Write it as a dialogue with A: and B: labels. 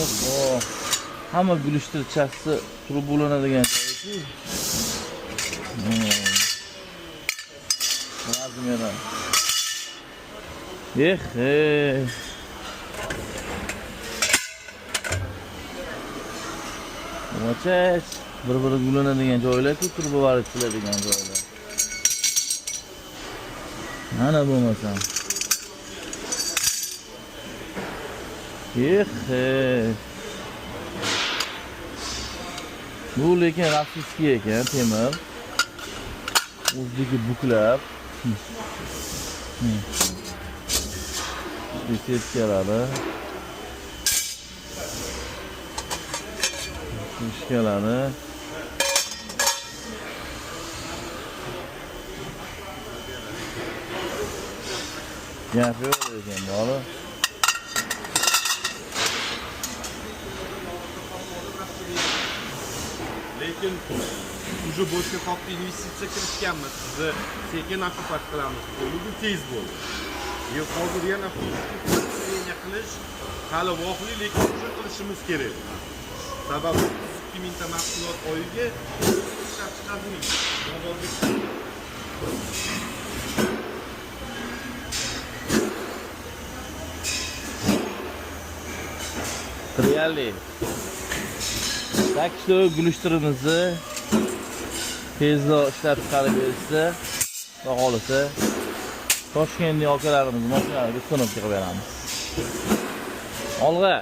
A: Oh. Hamma gulishtir chaqsa turib bo'linadigan joyku. Razmeri. Mo'chas bir-biri gulanadigan joylar-ku, turib variladigan joylar. Mana bo'lmasa. Bu lekin rossiyskiy ekan, temir. O'zidagi buklab. Setkalari. Setkalari. Gap yo'q ekan, bola.
B: Lekin уже boshqa katta investitsiya kiritganmiz. Sizni sekin nafakat qilamiz. Bu tez bo'ldi. Hozir yana qilish hali voqli, lekin o'sha qilishimiz kerak. Sababi 2 mingta mahsulot oyiga ishlab chiqardik.
A: Realli. Takishda gulishtirimizni tezda ishlab chiqarib berishsa, xohlasa Toshkentning okalarimiz mashinalariga sinib chiqib beramiz. Olg'a